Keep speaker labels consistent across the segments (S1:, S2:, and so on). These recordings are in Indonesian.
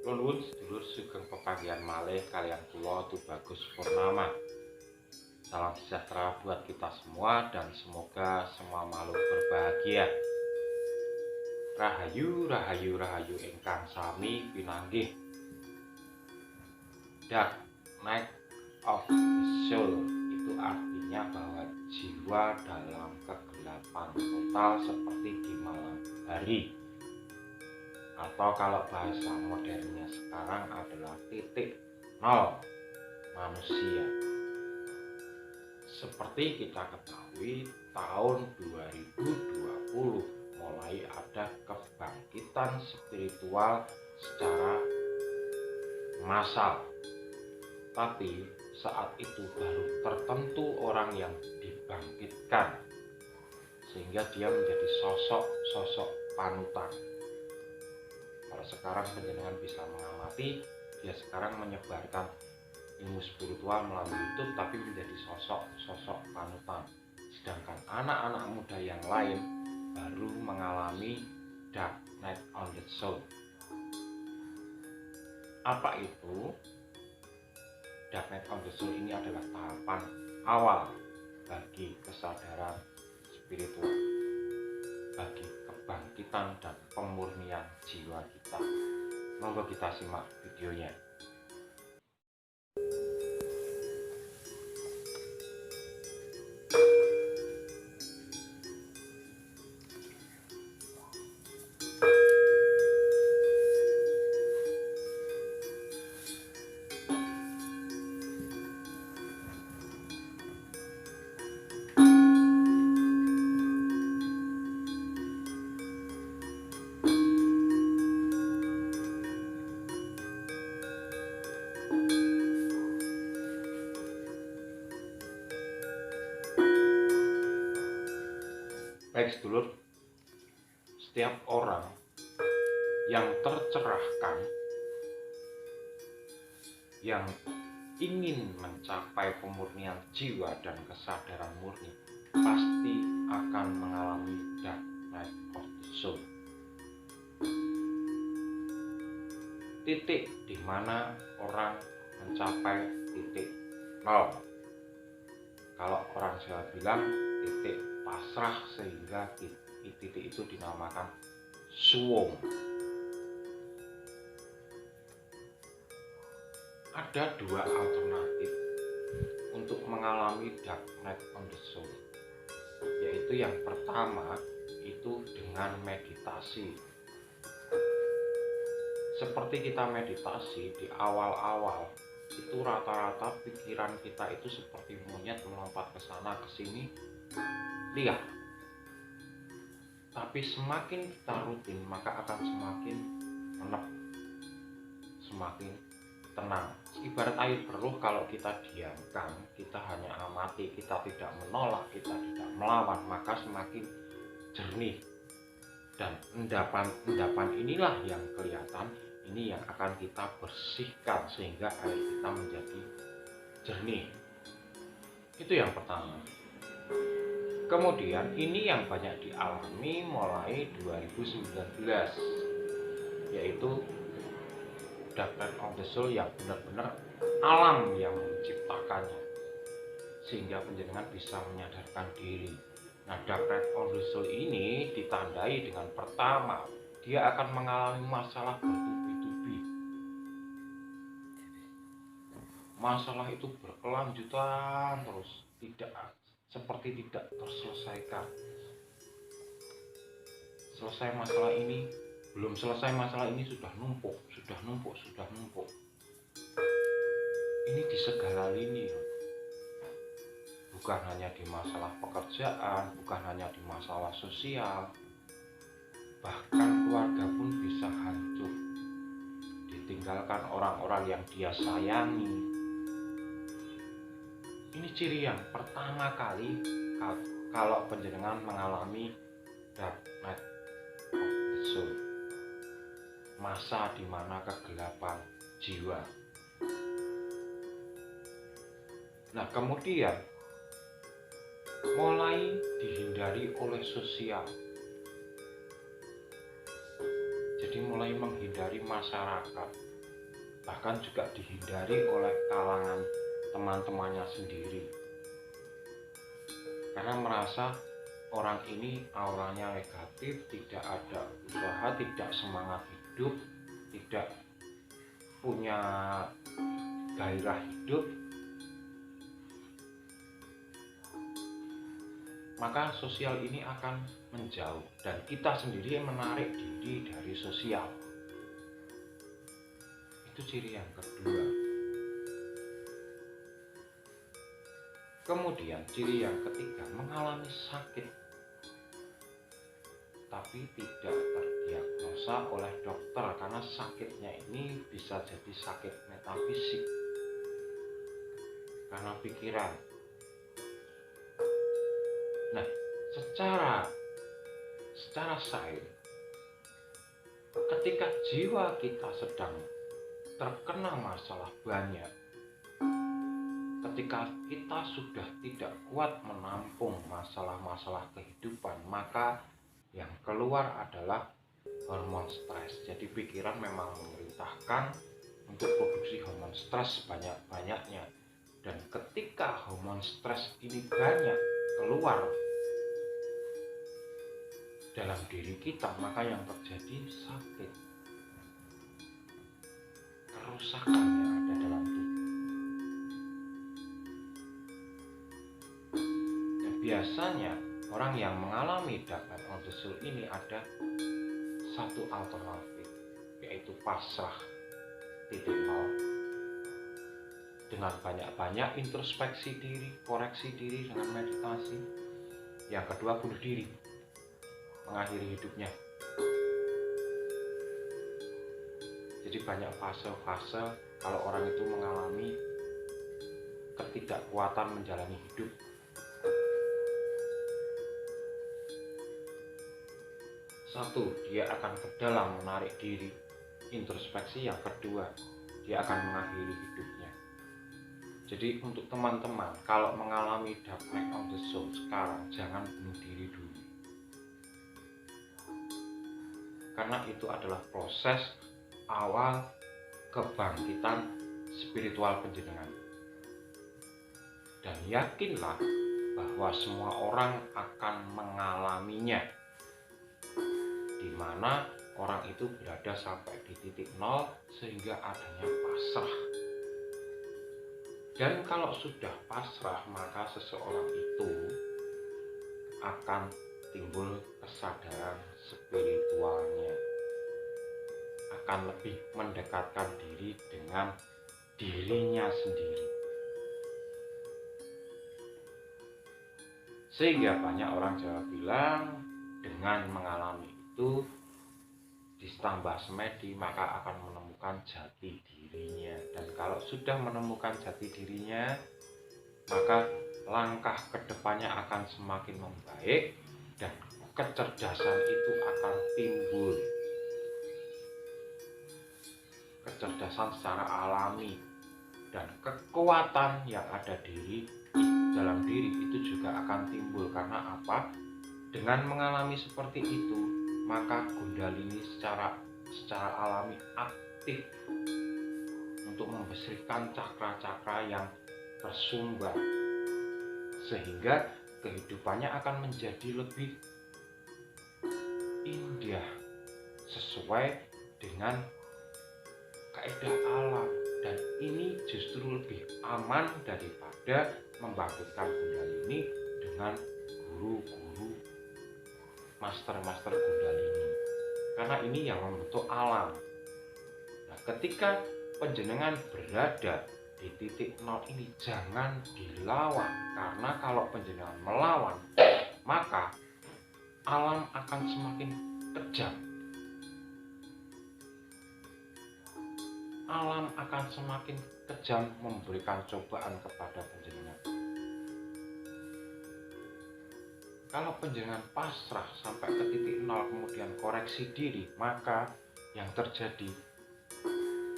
S1: Nuwun sedulur sugeng pepanggihan malih kalian kula Tubagus Purnama. Salam sejahtera buat kita semua dan semoga semua makhluk berbahagia. Rahayu, rahayu, rahayu ingkang sami pinanggih. Dark Night of the Soul itu artinya bahwa jiwa dalam kegelapan total seperti di malam hari. Atau kalau bahasa modernnya sekarang adalah titik nol manusia. Seperti kita ketahui, tahun 2020 mulai ada kebangkitan spiritual secara massal. Tapi saat itu baru tertentu orang yang dibangkitkan sehingga dia menjadi sosok panutan. Kalau sekarang penjenengan bisa mengamati, dia sekarang menyebarkan ilmu spiritual melalui YouTube tapi menjadi sosok panutan. Sedangkan anak-anak muda yang lain baru mengalami Dark Night of the Soul. Apa itu? Dark Night of the Soul ini adalah tahapan awal bagi kesadaran spiritual, bagi kebangkitan dan pemurnian jiwa kita. Monggo kita simak videonya. Baik sedulur, setiap orang yang tercerahkan, yang ingin mencapai pemurnian jiwa dan kesadaran murni, pasti akan mengalami Dark Night of the Soul. Titik di mana orang mencapai titik nol. Kalau orang Jawa bilang titik pasrah, sehingga titik itu dinamakan suwung. Ada dua alternatif untuk mengalami Dark Night of the Soul, yaitu yang pertama itu dengan meditasi. Seperti kita meditasi di awal-awal itu rata-rata pikiran kita itu seperti monyet melompat ke sana ke sini, lihat. Tapi semakin kita rutin maka akan semakin menep, semakin tenang. Ibarat air keruh, kalau kita diamkan, kita hanya amati, kita tidak menolak, kita tidak melawan, maka semakin jernih. Dan endapan inilah yang kelihatan, ini yang akan kita bersihkan sehingga air kita menjadi jernih. Itu yang pertama. Kemudian ini yang banyak dialami mulai 2019, yaitu Dark Night of the Soul yang benar-benar alam yang menciptakannya, sehingga penjenengan bisa menyadarkan diri. Nah, Dark Night of the Soul ini ditandai dengan pertama, dia akan mengalami masalah bertubi-tubi. Masalah itu berkelanjutan terus, seperti tidak terselesaikan. Selesai masalah ini, belum selesai masalah ini sudah numpuk. Ini di segala lini, bukan hanya di masalah pekerjaan, bukan hanya di masalah sosial, bahkan keluarga pun bisa hancur, ditinggalkan orang-orang yang dia sayangi. Ini ciri yang pertama kali kalau penjenengan mengalami Dark Night of the Soul, masa di mana kegelapan jiwa. Nah, kemudian mulai dihindari oleh sosial. Jadi mulai menghindari masyarakat, bahkan juga dihindari oleh kalangan teman-temannya sendiri, karena merasa orang ini auranya negatif, tidak ada usaha, tidak semangat hidup, tidak punya gairah hidup. Maka sosial ini akan menjauh dan kita sendiri menarik diri dari sosial. Itu ciri yang kedua. Kemudian ciri yang ketiga, mengalami sakit tapi tidak terdiagnosa oleh dokter, karena sakitnya ini bisa jadi sakit metafisik karena pikiran. Nah, secara sains, ketika jiwa kita sedang terkena masalah banyak, ketika kita sudah tidak kuat menampung masalah-masalah kehidupan, maka yang keluar adalah hormon stres. Jadi pikiran memang memerintahkan untuk produksi hormon stres sebanyak-banyaknya. Dan ketika hormon stres ini banyak keluar dalam diri kita, maka yang terjadi sakit, kerusakan yang ada dalam tubuh. Dan biasanya orang yang mengalami dark night of the soul ini ada satu alternatif, yaitu pasrah titik nol, dengan banyak-banyak introspeksi diri, koreksi diri dengan meditasi. Yang kedua, bunuh diri, mengakhiri hidupnya. Jadi banyak fase-fase kalau orang itu mengalami ketidakkuatan menjalani hidup. Satu, dia akan ke dalam menarik diri, introspeksi. Yang kedua, dia akan mengakhiri hidupnya. Jadi untuk teman-teman, kalau mengalami dark night of the soul sekarang, jangan bunuh diri dulu, karena itu adalah proses awal kebangkitan spiritual penjenengan. Dan yakinlah bahwa semua orang akan mengalaminya, di mana orang itu berada sampai di titik nol sehingga adanya pasrah. Dan kalau sudah pasrah, maka seseorang itu akan timbul kesadaran spiritualnya, akan lebih mendekatkan diri dengan dirinya sendiri. Sehingga banyak orang Jawa bilang, dengan mengalami itu ditambah semedi, maka akan menemukan jati dirinya. Dan kalau sudah menemukan jati dirinya, maka langkah kedepannya akan semakin membaik dan kecerdasan itu akan timbul. Kecerdasan secara alami dan kekuatan yang ada dalam diri itu juga akan timbul. Karena apa? Dengan mengalami seperti itu, maka Kundalini secara alami aktif untuk membersihkan cakra-cakra yang tersumbat, sehingga kehidupannya akan menjadi lebih indah sesuai dengan kaidah alam. Dan ini justru lebih aman daripada membangkitkan Kundalini dengan guru-guru, master-master Kundalini, karena ini yang membentuk alam. Nah, ketika penjenengan berada di titik nol ini, jangan dilawan, karena kalau penjenengan melawan, maka alam akan semakin kejam. Alam akan semakin kejam memberikan cobaan kepada penjenengan. Kalau penjenengan pasrah sampai ke titik nol, kemudian koreksi diri, maka yang terjadi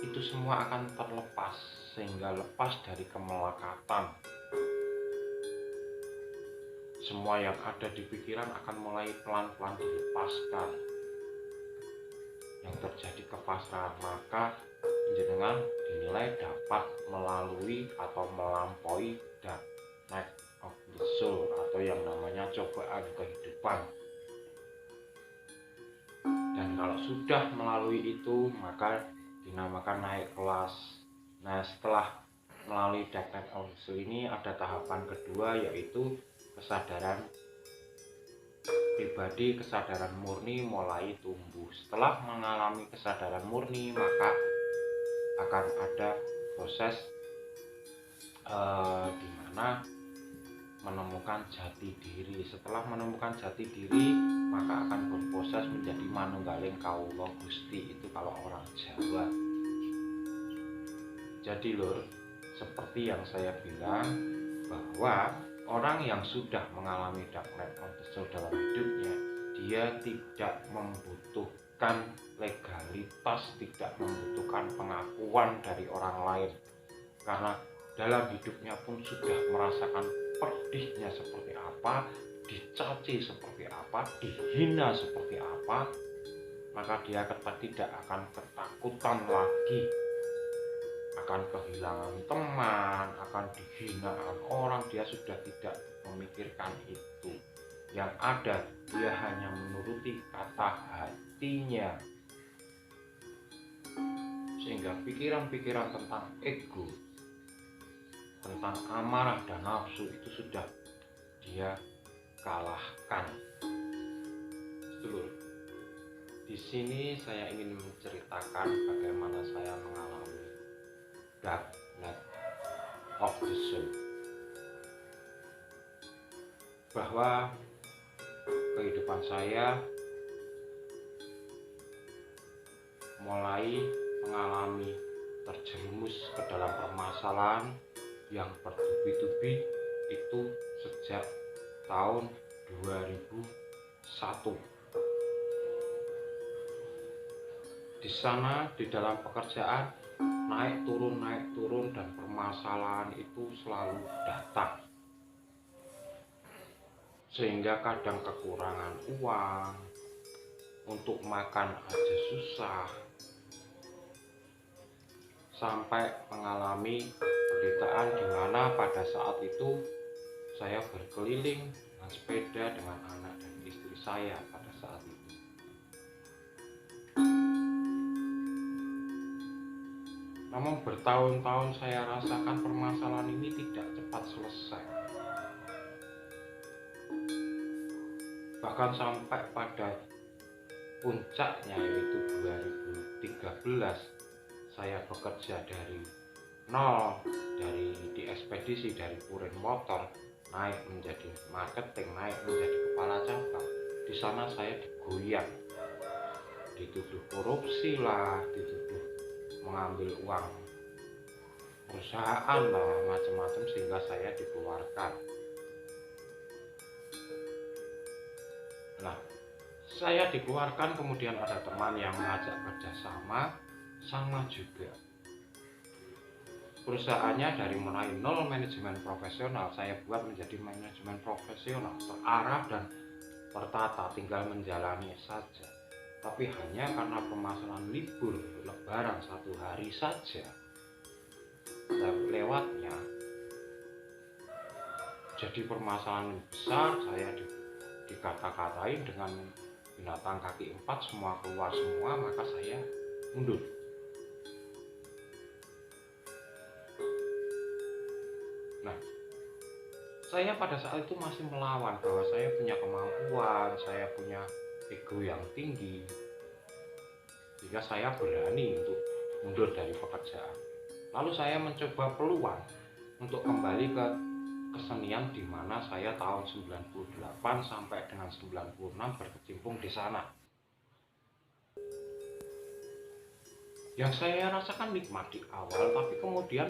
S1: itu semua akan terlepas, sehingga lepas dari kemelekatan. Semua yang ada di pikiran akan mulai pelan-pelan dilepaskan. Yang terjadi kepasrahan, maka jenengan dinilai dapat melalui atau melampaui dark night of the soul atau yang namanya cobaan kehidupan. Dan kalau sudah melalui itu maka dinamakan naik kelas. Nah, setelah melalui dark night of the soul ini ada tahapan kedua, yaitu kesadaran pribadi, kesadaran murni mulai tumbuh. Setelah mengalami kesadaran murni maka akan ada proses di mana menemukan jati diri. Setelah menemukan jati diri maka akan berproses menjadi manunggaling kawula Gusti, itu kalau orang Jawa. Jadi lur, seperti yang saya bilang bahwa orang yang sudah mengalami dark night of the soul dalam hidupnya, dia tidak membutuhkan legalitas, tidak membutuhkan pengakuan dari orang lain, karena dalam hidupnya pun sudah merasakan pedihnya seperti apa, dicaci seperti apa, dihina seperti apa, maka dia tidak akan ketakutan lagi akan kehilangan teman, akan dihinaan orang. Dia sudah tidak memikirkan itu. Yang ada dia hanya menuruti kata hatinya, sehingga pikiran-pikiran tentang ego, tentang amarah dan nafsu itu sudah dia kalahkan. Seluruh di sini saya ingin menceritakan bagaimana saya mengalami dark night of the soul, bahwa kehidupan saya mulai mengalami terjerumus ke dalam permasalahan yang bertubi-tubi itu sejak tahun 2001. Di sana, di dalam pekerjaan, naik turun dan permasalahan itu selalu datang, sehingga kadang kekurangan uang, untuk makan aja susah, sampai mengalami penderitaan di mana pada saat itu saya berkeliling dengan sepeda dengan anak dan istri saya pada saat itu. Namun bertahun-tahun saya rasakan permasalahan ini tidak cepat selesai. Bahkan sampai pada puncaknya yaitu 2013, saya bekerja dari nol, di ekspedisi, dari kurir motor naik menjadi marketing, naik menjadi kepala cabang. Di sana saya digoyang, dituduh korupsi lah, dituduh mengambil uang perusahaan lah, macam-macam, sehingga saya dikeluarkan. Nah, saya dikeluarkan, kemudian ada teman yang mengajak kerjasama, sama juga perusahaannya dari mulai nol manajemen profesional saya buat menjadi manajemen profesional, terarah dan tertata, tinggal menjalani saja. Tapi hanya karena permasalahan libur lebaran 1 hari saja lewatnya, jadi permasalahan besar. Saya dikata-katain dengan binatang kaki 4, semua keluar semua, maka saya mundur. Nah, saya pada saat itu masih melawan bahwa saya punya kemampuan, saya punya ego yang tinggi, sehingga saya berani untuk mundur dari pekerjaan. Lalu saya mencoba peluang untuk kembali ke kesenian, di mana saya tahun 98 sampai dengan 96 berkecimpung di sana. Yang saya rasakan nikmat di awal, tapi kemudian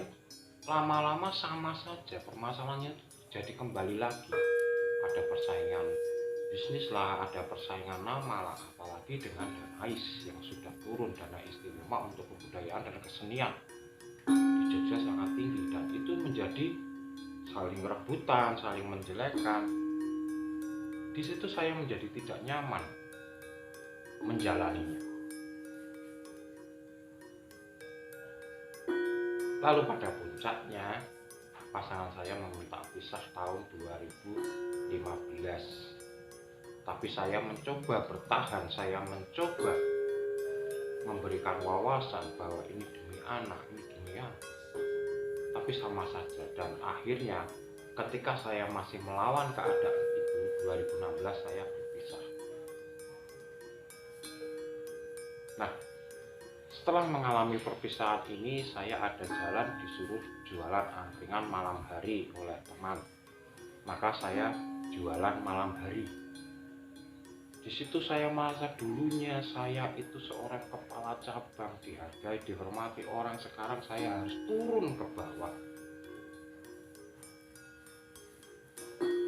S1: lama-lama sama saja permasalahannya jadi kembali lagi. Ada persaingan bisnis lah, ada persaingan nama lah, apalagi dengan Danais yang sudah turun, dana istimewa untuk kebudayaan dan kesenian di Jogja sangat tinggi, dan itu menjadi saling rebutan, saling menjelekkan. Di situ saya menjadi tidak nyaman menjalaninya. Lalu pada puncaknya pasangan saya meminta pisah tahun 2015. Tapi saya mencoba bertahan, saya mencoba memberikan wawasan bahwa ini demi anak, ini demi anak. Tapi sama saja, dan akhirnya ketika saya masih melawan keadaan itu, 2016 saya berpisah. Nah, setelah mengalami perpisahan ini, saya ada jalan disuruh jualan angkringan malam hari oleh teman. Maka saya jualan malam hari. Di situ saya merasa dulunya saya itu seorang kepala cabang, dihargai, dihormati orang. Sekarang saya harus turun ke bawah.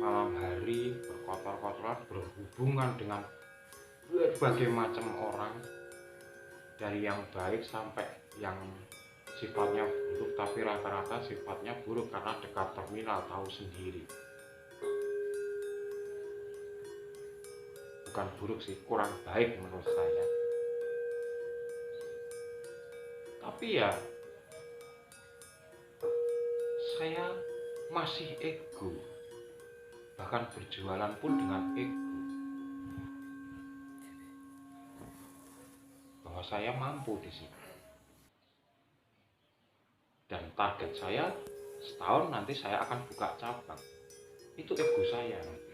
S1: Malam hari berkotor-kotoran, berhubungan dengan berbagai macam orang, dari yang baik sampai yang sifatnya buruk, tapi rata-rata sifatnya buruk karena dekat terminal, tahu sendiri. Bukan buruk sih, kurang baik menurut saya. Tapi ya saya masih ego, bahkan berjualan pun dengan ego, bahwa saya mampu di sini. Dan target saya setahun nanti saya akan buka cabang. Itu ego saya nanti.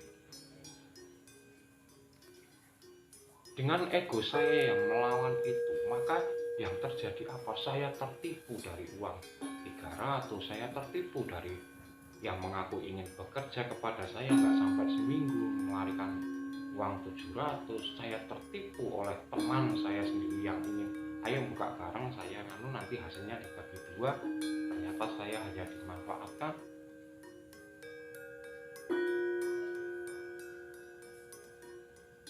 S1: Dengan ego saya yang melawan itu, maka yang terjadi apa? Saya tertipu dari uang 300, saya tertipu dari yang mengaku ingin bekerja kepada saya nggak sampai seminggu melarikan uang 700. Saya tertipu oleh teman saya sendiri yang ingin ayo buka bareng saya, nanti hasilnya dibagi dua. Ternyata saya hanya dimanfaatkan.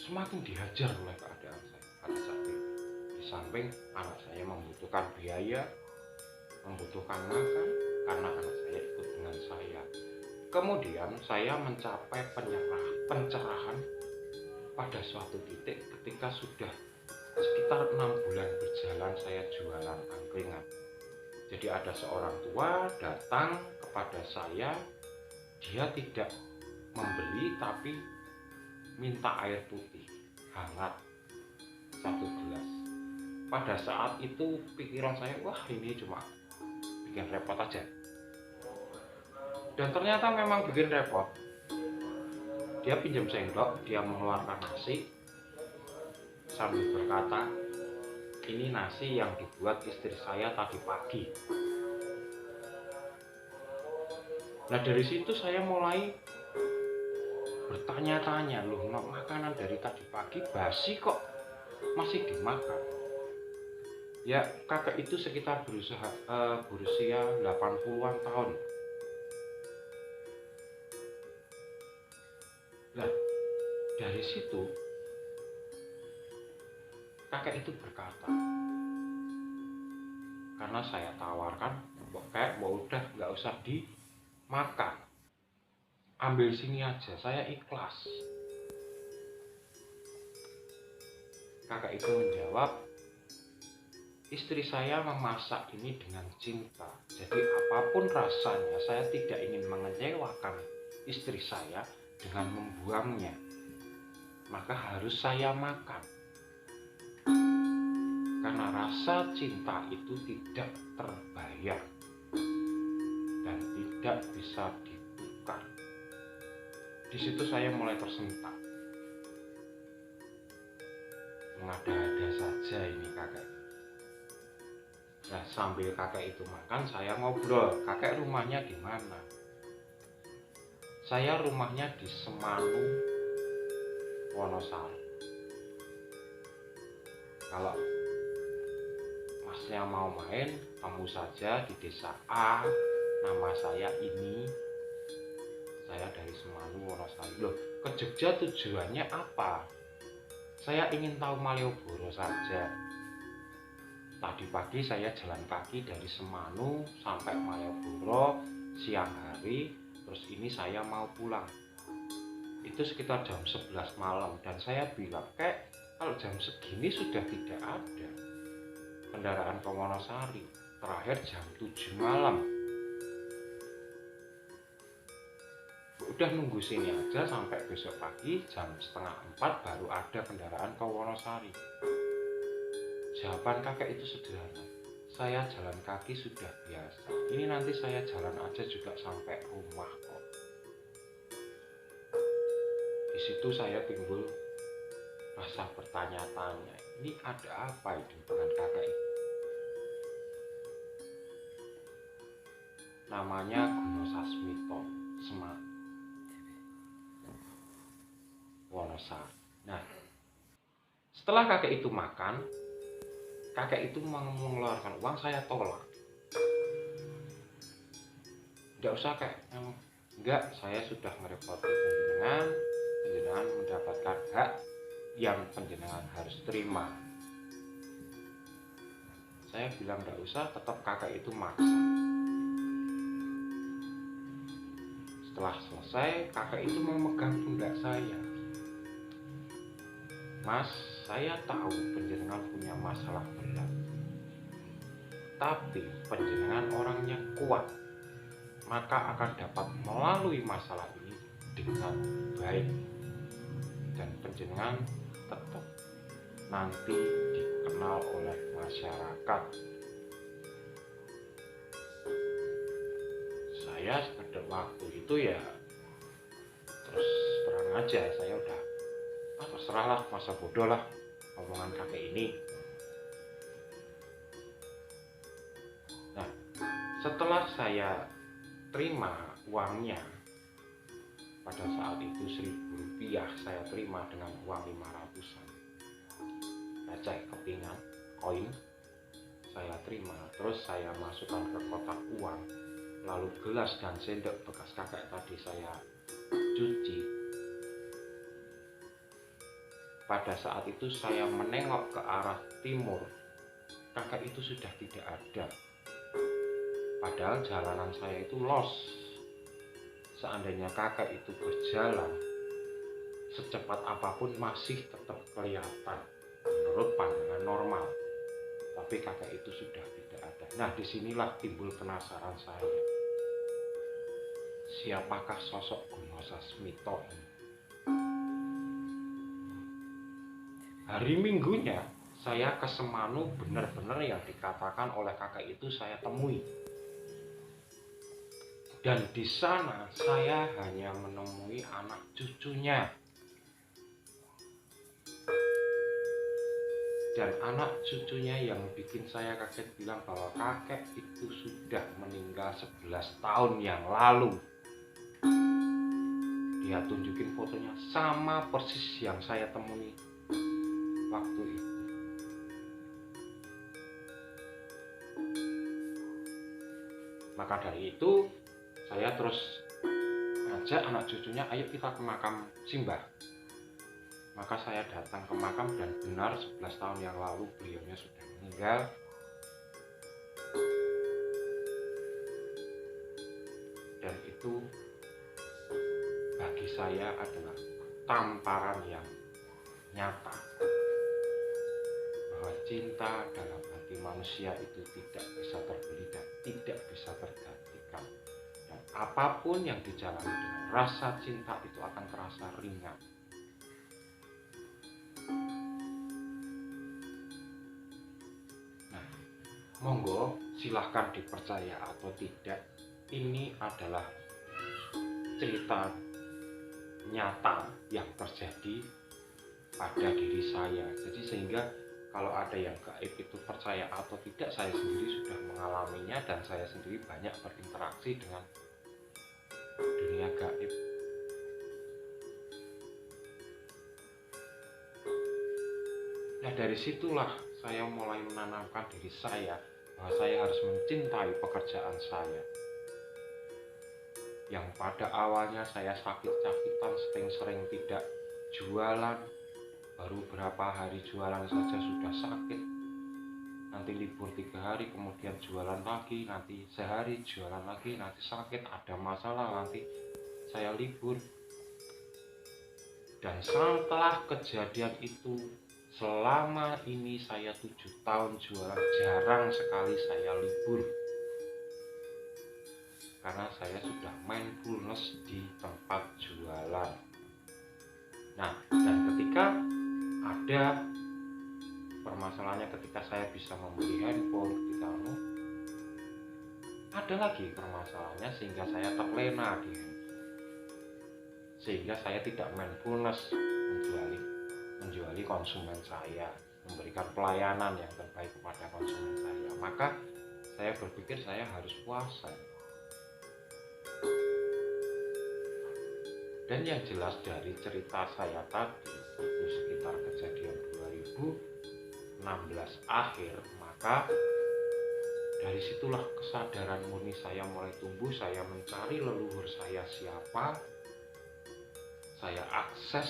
S1: Semakin dihajar oleh keadaan saya pada saat itu. Di samping anak saya membutuhkan biaya, membutuhkan makan, karena anak saya ikut dengan saya. Kemudian saya mencapai pencerahan pada suatu titik ketika sudah sekitar 6 bulan berjalan saya jualan angkringan. Jadi ada seorang tua datang kepada saya, dia tidak membeli tapi minta air putih hangat 1 gelas. Pada saat itu pikiran saya, wah ini cuma bikin repot aja. Dan ternyata memang bikin repot. Dia pinjam sendok, dia mengeluarkan nasi sambil berkata, ini nasi yang dibuat istri saya tadi pagi. Nah dari situ saya mulai bertanya-tanya, loh makanan dari tadi pagi basi kok masih dimakan. Ya kakek itu sekitar berusia 80-an tahun. Nah dari situ kakek itu berkata, karena saya tawarkan, kayak udah nggak usah dimakan, ambil sini aja, saya ikhlas. Kakak itu menjawab, istri saya memasak ini dengan cinta, jadi apapun rasanya saya tidak ingin mengecewakan istri saya dengan membuangnya, maka harus saya makan. Karena rasa cinta itu tidak terbayar dan tidak bisa ditukar. Di situ saya mulai tersentak. Mengada-ada saja ini kakek. Nah sambil kakek itu makan, saya ngobrol, kakek rumahnya di mana? Saya rumahnya di Semanu, Wonosari. Kalau masnya mau main, kamu saja di desa A, nama saya ini, saya dari Semanu, Wonosari. Loh, ke Jogja tujuannya apa? Saya ingin tahu Malioboro saja. Tadi pagi saya jalan kaki dari Semanu sampai Malioboro siang hari, terus ini saya mau pulang. Itu sekitar jam 11 malam dan saya bilang, kalau jam segini sudah tidak ada kendaraan ke Wonosari. terakhir jam 7 malam. Udah nunggu sini aja sampai besok pagi jam setengah 4 baru ada kendaraan ke Wonosari. Jawaban kakek itu sederhana, saya jalan kaki sudah biasa, ini nanti saya jalan aja juga sampai rumah kok. Di situ saya timbul rasa bertanya-tanya, ini ada apa itu dengan kakek itu? Namanya Guno Sasmito, Semak, Wonosari. Nah, setelah kakek itu makan, kakek itu mengeluarkan uang, saya tolak. Tidak usah kek, enggak, saya sudah merepoti penjenengan mendapatkan hak yang penjenengan harus terima. Saya bilang tidak usah, tetap kakek itu maksa. Setelah selesai, kakek itu memegang pundak saya. Mas, saya tahu penjenengan punya masalah berat, tapi penjenengan orangnya kuat, maka akan dapat melalui masalah ini dengan baik, dan penjenengan tetap nanti dikenal oleh masyarakat. Saya pada waktu itu ya terus terang aja, saya udah terserah lah, masa bodoh lah omongan kakek ini. Nah, setelah saya terima uangnya, pada saat itu 1.000 rupiah saya terima dengan uang 500-an receh kepingan koin, saya terima, terus saya masukkan ke kotak uang, lalu gelas dan sendok bekas kakek tadi saya cuci. Pada saat itu saya menengok ke arah timur, kakek itu sudah tidak ada. Padahal jalanan saya itu los. Seandainya kakek itu berjalan secepat apapun masih tetap kelihatan menurut pandangan normal. Tapi kakek itu sudah tidak ada. Nah, disinilah timbul penasaran saya. Siapakah sosok Guno Sasmito ini? Hari Minggunya saya ke Semanu, benar-benar yang dikatakan oleh kakek itu saya temui. Dan di sana saya hanya menemui anak cucunya. Dan anak cucunya yang bikin saya kaget bilang bahwa kakek itu sudah meninggal 11 tahun yang lalu. Dia tunjukin fotonya sama persis yang saya temui waktu itu. Maka dari itu saya terus ngajak anak cucunya, ayo kita ke makam Simbah. Maka saya datang ke makam dan benar 11 tahun yang lalu beliaunya sudah meninggal. Dan itu bagi saya adalah tamparan yang nyata bahwa cinta dalam hati manusia itu tidak bisa terbeli dan tidak bisa tergantikan. Dan apapun yang dijalani dengan rasa cinta itu akan terasa ringan. Nah, monggo silahkan dipercaya atau tidak, ini adalah cerita nyata yang terjadi pada diri saya. Jadi sehingga kalau ada yang gaib itu percaya atau tidak, saya sendiri sudah mengalaminya dan saya sendiri banyak berinteraksi dengan dunia gaib. Nah, dari situlah saya mulai menanamkan diri saya bahwa saya harus mencintai pekerjaan saya. Yang pada awalnya saya sakit-sakitan, sering-sering tidak jualan, baru berapa hari jualan saja sudah sakit, nanti libur 3 hari, kemudian jualan lagi, nanti sehari jualan lagi, nanti sakit, ada masalah, nanti saya libur. Dan setelah kejadian itu selama ini saya 7 tahun jualan jarang sekali saya libur, karena saya sudah mindfulness di tempat jualan. Nah, dan ketika ada permasalahannya, ketika saya bisa membeli handphone, ketika ada lagi permasalahannya sehingga saya terlena di handphone, sehingga saya tidak mindfulness menjuali konsumen saya, memberikan pelayanan yang terbaik kepada konsumen saya. Maka saya berpikir saya harus puasa. Dan yang jelas dari cerita saya tadi, itu sekitar kejadian 2016 akhir, maka dari situlah kesadaran murni saya mulai tumbuh. Saya mencari leluhur saya siapa, saya akses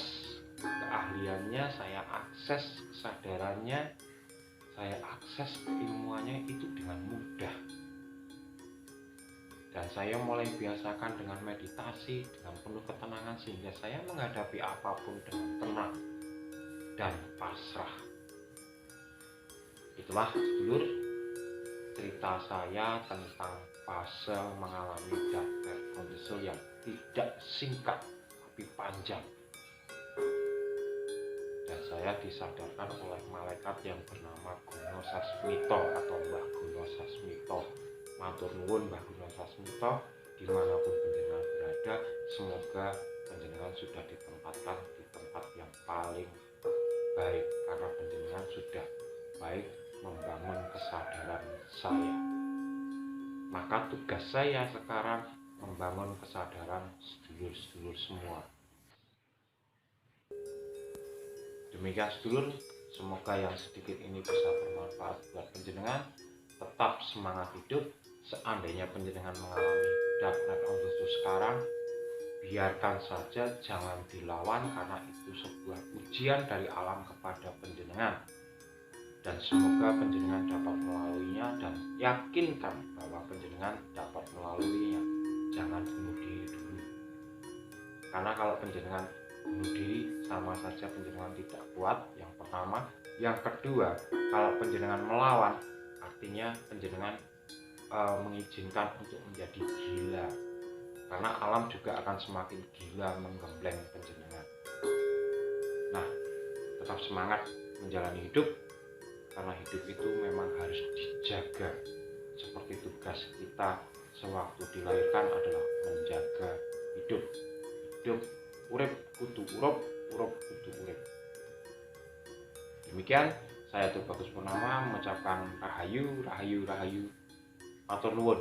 S1: keahliannya, saya akses kesadarannya, saya akses keilmuannya itu dengan mudah. Dan saya mulai biasakan dengan meditasi, dengan penuh ketenangan, sehingga saya menghadapi apapun dengan tenang dan pasrah. Itulah sedulur cerita saya tentang fase mengalami dark night of the soul yang tidak singkat tapi panjang. Dan saya disadarkan oleh malaikat yang bernama Guno Sasmito atau Mbah Guno Sasmito. Matur nuwun Mbah Guno Sasmito, dimanapun panjenengan berada, semoga panjenengan sudah ditempatkan di tempat yang paling baik, karena panjenengan sudah baik membangun kesadaran saya. Maka tugas saya sekarang membangun kesadaran sedulur-sedulur semua. Demikian sedulur, semoga yang sedikit ini bisa bermanfaat buat panjenengan. Tetap semangat hidup. Seandainya panjenengan mengalami dark night of the soul sekarang, biarkan saja, jangan dilawan, karena itu sebuah ujian dari alam kepada panjenengan. Dan semoga panjenengan dapat melaluinya, dan yakinkan bahwa panjenengan dapat melaluinya. Jangan bunuh diri dulu, karena kalau panjenengan bunuh diri sama saja panjenengan tidak kuat, yang pertama. Yang kedua, kalau panjenengan melawan, artinya panjenengan mengizinkan untuk menjadi gila, karena alam juga akan semakin gila menggembleng panjenengan. Nah, tetap semangat menjalani hidup, karena hidup itu memang harus dijaga. Seperti tugas kita sewaktu dilahirkan adalah menjaga hidup. Hidup urip kudu urup, urup kudu urip. Demikian, saya Tuh Bagus Purnama mengucapkan rahayu, rahayu, rahayu. Matur nuwun.